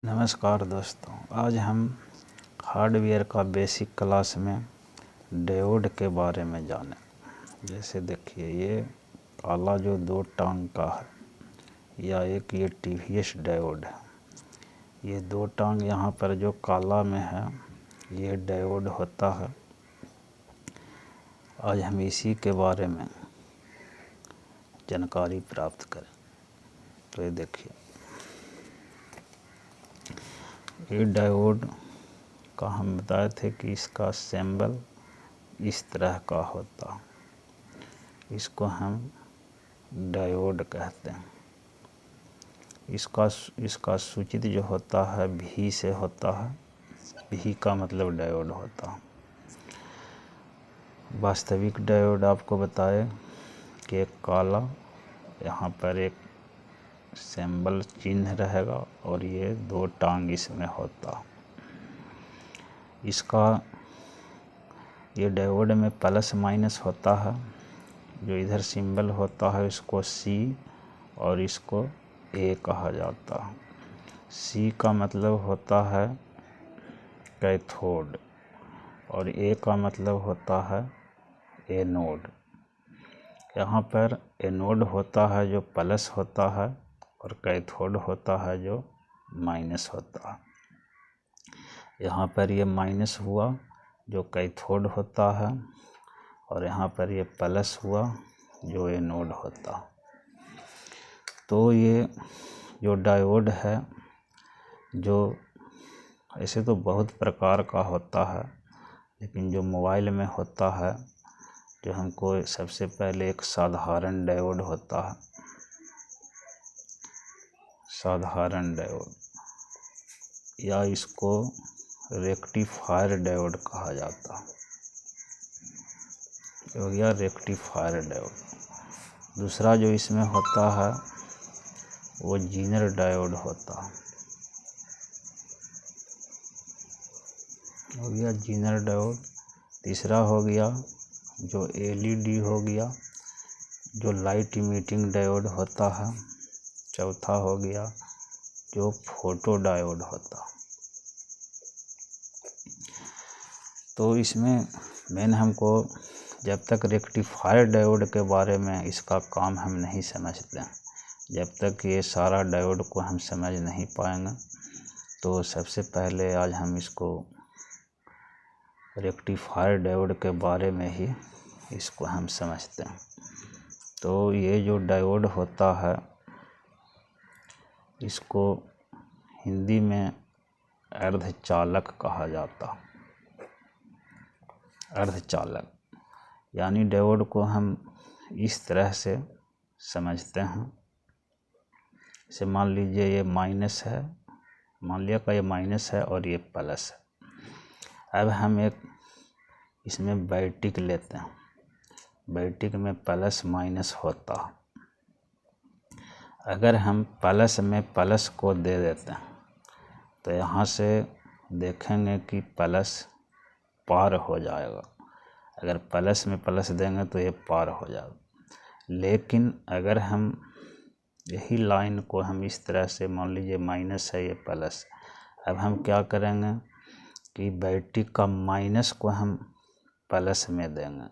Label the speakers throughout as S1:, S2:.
S1: नमस्कार दोस्तों, आज हम हार्डवेयर का बेसिक क्लास में डायोड के बारे में जानें। जैसे देखिए, ये काला जो दो टांग का है या एक ये टीवीएस डायोड है। ये दो टांग यहाँ पर जो काला में है ये डायोड होता है। आज हम इसी के बारे में जानकारी प्राप्त करें। तो ये देखिए, ये डायोड का हम बताए थे कि इसका सिंबल इस तरह का होता, इसको हम डायोड कहते हैं। इसका सूचित जो होता है भी से होता है, भी का मतलब डायोड होता है। वास्तविक डायोड आपको बताए कि एक काला, यहाँ पर एक सिंबल चिन्ह रहेगा और ये दो टांग इसमें होता। इसका ये डायोड में प्लस माइनस होता है। जो इधर सिंबल होता है इसको सी और इसको ए कहा जाता है। सी का मतलब होता है कैथोड और ए का मतलब होता है एनोड। यहाँ पर एनोड होता है जो प्लस होता है और कैथोड होता है जो माइनस होता है। यहाँ पर ये माइनस हुआ जो कैथोड होता है और यहाँ पर ये प्लस हुआ जो एनोड होता। तो ये जो डायोड है, जो ऐसे तो बहुत प्रकार का होता है, लेकिन जो मोबाइल में होता है, जो हमको सबसे पहले एक साधारण डायोड होता है। साधारण डायोड या इसको रेक्टिफायर डायोड कहा जाता है। हो गया रेक्टिफायर डायोड। दूसरा जो इसमें होता है वो जीनर डायोड होता है। हो गया जीनर डायोड। तीसरा हो गया जो एलईडी हो गया, जो लाइट इमिटिंग डायोड होता है। चौथा हो गया जो फोटो डायोड होता। तो इसमें मेन हमको जब तक रेक्टिफायर डायोड के बारे में इसका काम हम नहीं समझते, जब तक ये सारा डायोड को हम समझ नहीं पाएंगे, तो सबसे पहले आज हम इसको रेक्टिफायर डायोड के बारे में ही इसको हम समझते हैं। तो ये जो डायोड होता है इसको हिंदी में अर्धचालक कहा जाता। अर्धचालक यानी डायोड को हम इस तरह से समझते हैं। जैसे मान लीजिए ये माइनस है, मान लिया का ये माइनस है और ये प्लस है। अब हम एक इसमें बैटरी लेते हैं। बैटरी में प्लस माइनस होता। अगर हम प्लस में प्लस को दे देते हैं तो यहाँ से देखेंगे कि प्लस पार हो जाएगा। अगर प्लस में प्लस देंगे तो ये पार हो जाएगा। लेकिन अगर हम यही लाइन को हम इस तरह से, मान लीजिए माइनस है ये प्लस, अब हम क्या करेंगे कि बैटरी का माइनस को हम प्लस में देंगे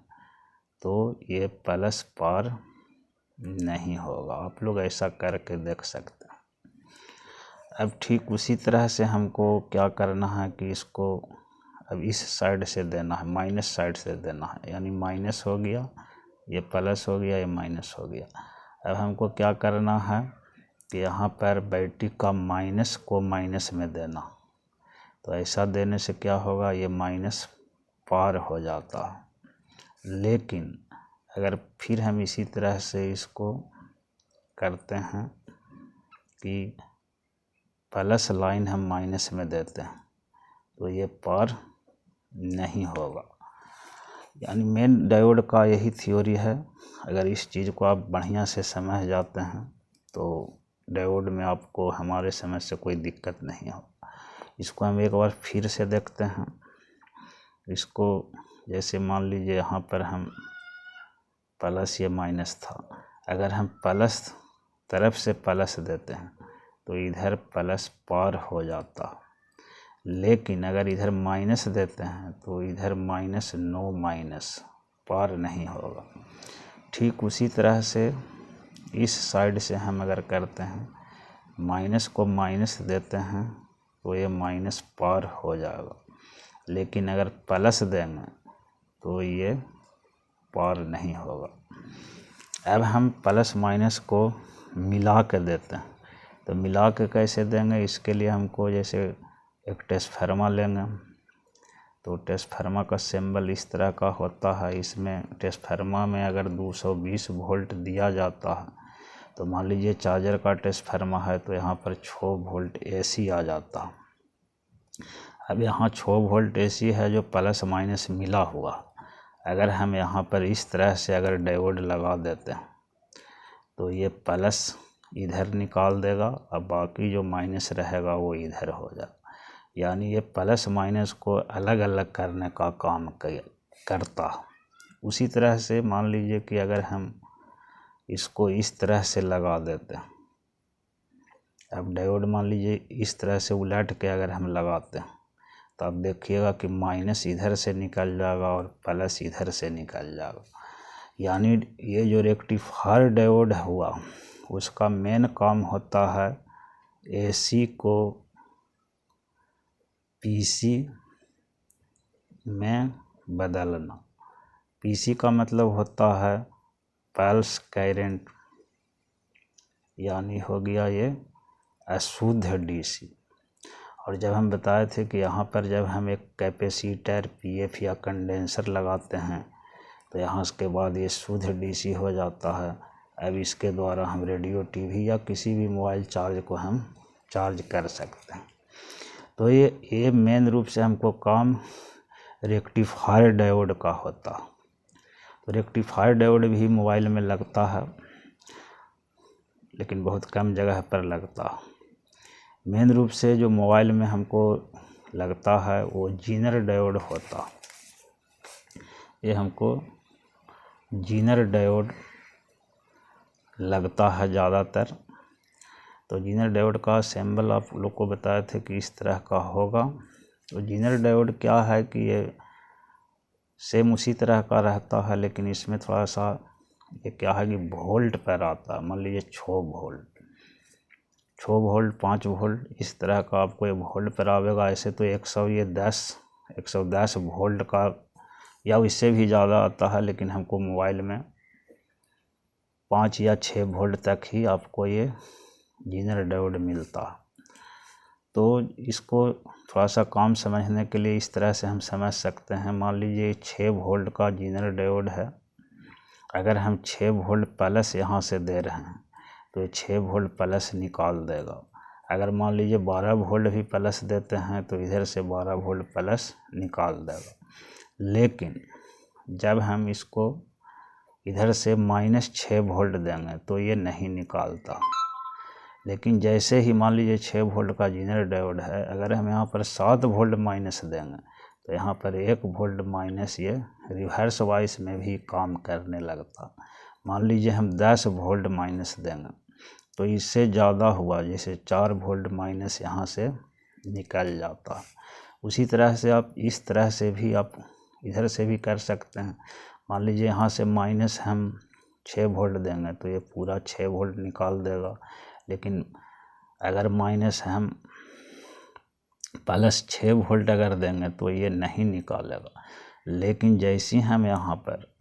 S1: तो ये प्लस पार नहीं होगा। आप लोग ऐसा करके देख सकते हैं। अब ठीक उसी तरह से हमको क्या करना है कि इसको अब इस साइड से देना है, माइनस साइड से देना है। यानी माइनस हो गया, ये प्लस हो गया, ये माइनस हो गया। अब हमको क्या करना है कि यहाँ पर बैटरी का माइनस को माइनस में देना। तो ऐसा देने से क्या होगा, ये माइनस पार हो जाता है। लेकिन अगर फिर हम इसी तरह से इसको करते हैं कि प्लस लाइन हम माइनस में देते हैं तो ये पार नहीं होगा। यानी मेन डायोड का यही थ्योरी है। अगर इस चीज़ को आप बढ़िया से समझ जाते हैं तो डायोड में आपको हमारे समझ से कोई दिक्कत नहीं हो। इसको हम एक बार फिर से देखते हैं। इसको जैसे मान लीजिए यहाँ पर हम प्लस, ये माइनस था। अगर हम प्लस तरफ से प्लस देते हैं तो इधर प्लस पार हो जाता, लेकिन अगर इधर माइनस देते हैं तो इधर माइनस नो माइनस पार नहीं होगा। ठीक उसी तरह से इस साइड से हम अगर करते हैं, माइनस को माइनस देते हैं तो ये माइनस पार हो जाएगा, लेकिन अगर प्लस देंगे तो ये पार नहीं होगा। अब हम प्लस माइनस को मिला के देते हैं, तो मिला के कैसे देंगे, इसके लिए हमको जैसे एक ट्रांसफार्मर लेंगे, तो ट्रांसफार्मर का सिंबल इस तरह का होता है। इसमें ट्रांसफार्मर में अगर 220 वोल्ट दिया जाता है, तो मान लीजिए चार्जर का ट्रांसफार्मर है तो यहाँ पर 6 वोल्ट AC आ जाता है। अब यहाँ 6 वोल्ट AC है जो प्लस माइनस मिला हुआ। अगर हम यहाँ पर इस तरह से अगर डायोड लगा देते हैं तो ये प्लस इधर निकाल देगा और बाकी जो माइनस रहेगा वो इधर हो जाएगा। यानी ये प्लस माइनस को अलग अलग करने का काम करता। उसी तरह से मान लीजिए कि अगर हम इसको इस तरह से लगा देते हैं, अब डायोड मान लीजिए इस तरह से उलट के अगर हम लगाते हैं तो आप देखिएगा कि माइनस इधर से निकल जाएगा और प्लस इधर से निकल जाएगा। यानी ये जो रेक्टिफायर डायोड हुआ उसका मेन काम होता है AC को PC में बदलना। PC का मतलब होता है पल्स करंट, यानी हो गया ये अशुद्ध DC। और जब हम बताए थे कि यहाँ पर जब हम एक कैपेसिटर PF या कंडेंसर लगाते हैं तो यहाँ उसके बाद ये शुद्ध DC हो जाता है। अब इसके द्वारा हम रेडियो TV या किसी भी मोबाइल चार्ज को हम चार्ज कर सकते हैं। तो ये मेन रूप से हमको काम रेक्टिफायर डायोड का होता। तो रेक्टिफायर डायोड भी मोबाइल में लगता है, लेकिन बहुत कम जगह पर लगता। मेन रूप से जो मोबाइल में हमको लगता है वो जीनर डायोड होता। ये हमको जीनर डायोड लगता है ज़्यादातर। तो जीनर डायोड का सिंबल आप लोग को बताए थे कि इस तरह का होगा। तो जीनर डायोड क्या है कि ये सेम उसी तरह का रहता है, लेकिन इसमें थोड़ा सा ये क्या है कि वोल्ट पर आता है। मान लीजिए 6 वोल्ट 5 वोल्ट इस तरह का आपको ये वोल्ट पर आवेगा। ऐसे तो 110 वोल्ट का या इससे भी ज़्यादा आता है, लेकिन हमको मोबाइल में 5 या 6 वोल्ट तक ही आपको ये जीनर डायोड मिलता। तो इसको थोड़ा सा काम समझने के लिए इस तरह से हम समझ सकते हैं। मान लीजिए 6 वोल्ट का जीनर डायोड है। अगर हम 6 वोल्ट प्लस यहाँ से दे रहे हैं तो ये 6 वोल्ट प्लस निकाल देगा। अगर मान लीजिए 12 वोल्ट भी प्लस देते हैं तो इधर से 12 वोल्ट प्लस निकाल देगा। लेकिन जब हम इसको इधर से -6 वोल्ट देंगे तो ये नहीं निकालता। लेकिन जैसे ही मान लीजिए 6 वोल्ट का जीनर डायोड है, अगर हम यहाँ पर 7 वोल्ट माइनस देंगे तो यहाँ पर 1 वोल्ट माइनस ये रिवर्स वाइस में भी काम करने लगता। मान लीजिए हम 10 वोल्ट माइनस देंगे तो इससे ज़्यादा हुआ, जैसे 4 वोल्ट माइनस यहाँ से निकल जाता। उसी तरह से आप इस तरह से भी आप इधर से भी कर सकते हैं। मान लीजिए यहाँ से माइनस हम 6 वोल्ट देंगे तो ये पूरा 6 वोल्ट निकाल देगा। लेकिन अगर माइनस हम +6 वोल्ट अगर देंगे तो ये नहीं निकालेगा। लेकिन जैसे ही हम यहाँ पर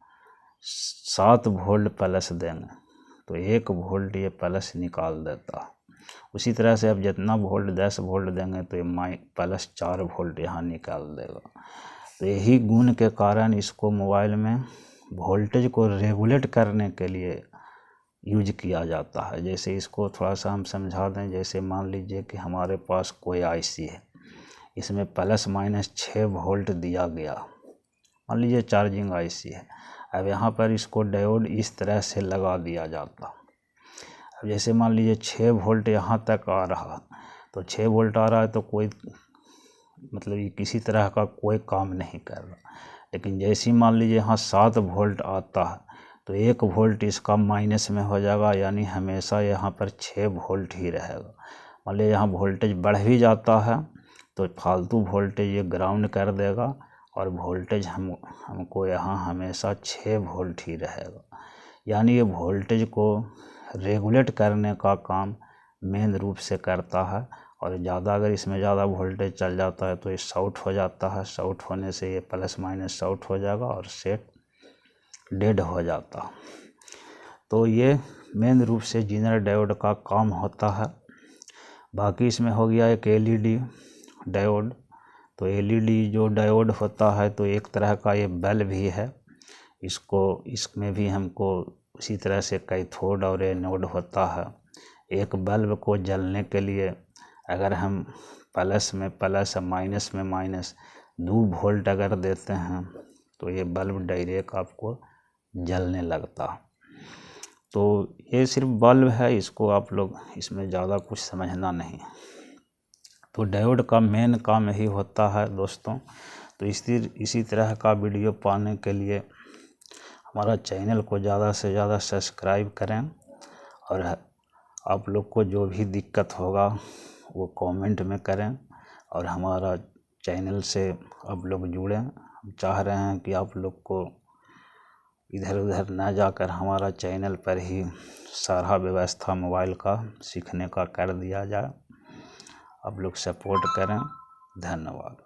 S1: 7 वोल्ट प्लस देंगे तो 1 वोल्ट ये प्लस निकाल देता। उसी तरह से अब जितना वोल्ट 10 वोल्ट देंगे तो ये +4 वोल्ट यहाँ निकाल देगा। तो यही गुण के कारण इसको मोबाइल में वोल्टेज को रेगुलेट करने के लिए यूज किया जाता है। जैसे इसको थोड़ा सा हम समझा दें। जैसे मान लीजिए कि हमारे पास कोई IC है, इसमें +-6 वोल्ट दिया गया। मान लीजिए चार्जिंग IC है। अब यहाँ पर इसको डायोड इस तरह से लगा दिया जाता। अब जैसे मान लीजिए 6 वोल्ट यहाँ तक आ रहा, तो 6 वोल्ट आ रहा है तो कोई मतलब ये किसी तरह का कोई काम नहीं कर रहा। लेकिन जैसे ही मान लीजिए यहाँ 7 वोल्ट आता है तो 1 वोल्ट इसका माइनस में हो जाएगा, यानी हमेशा यहाँ पर 6 वोल्ट ही रहेगा। मान लीजिए यहाँ वोल्टेज बढ़ भी जाता है तो फालतू वोल्टेज ये ग्राउंड कर देगा और वोल्टेज हमको यहाँ हमेशा 6 वोल्ट ही रहेगा। यानी ये वोल्टेज को रेगुलेट करने का काम मेन रूप से करता है। और ज़्यादा अगर इसमें ज़्यादा वोल्टेज चल जाता है तो ये शॉर्ट हो जाता है, शॉर्ट होने से ये प्लस माइनस शॉर्ट हो जाएगा और सेट डेड हो जाता। तो ये मेन रूप से जीनर डायोड का काम होता है। बाकी इसमें हो गया एक एलईडी डायोड। तो एलईडी जो डायोड होता है तो एक तरह का ये बल्ब ही है। इसमें भी हमको उसी तरह से कैथोड और एनोड होता है। एक बल्ब को जलने के लिए अगर हम प्लस में प्लस और माइनस में माइनस 2 वोल्ट अगर देते हैं तो ये बल्ब डायरेक्ट आपको जलने लगता। तो ये सिर्फ बल्ब है, इसको आप लोग इसमें ज़्यादा कुछ समझना नहीं। तो डायोड का मेन काम यही होता है दोस्तों। तो इसी तरह का वीडियो पाने के लिए हमारा चैनल को ज़्यादा से ज़्यादा सब्सक्राइब करें और आप लोग को जो भी दिक्कत होगा वो कमेंट में करें और हमारा चैनल से आप लोग जुड़ें। हम चाह रहे हैं कि आप लोग को इधर उधर ना जाकर हमारा चैनल पर ही सारा व्यवस्था मोबाइल का सीखने का कर दिया जाए। आप लोग सपोर्ट करें। धन्यवाद।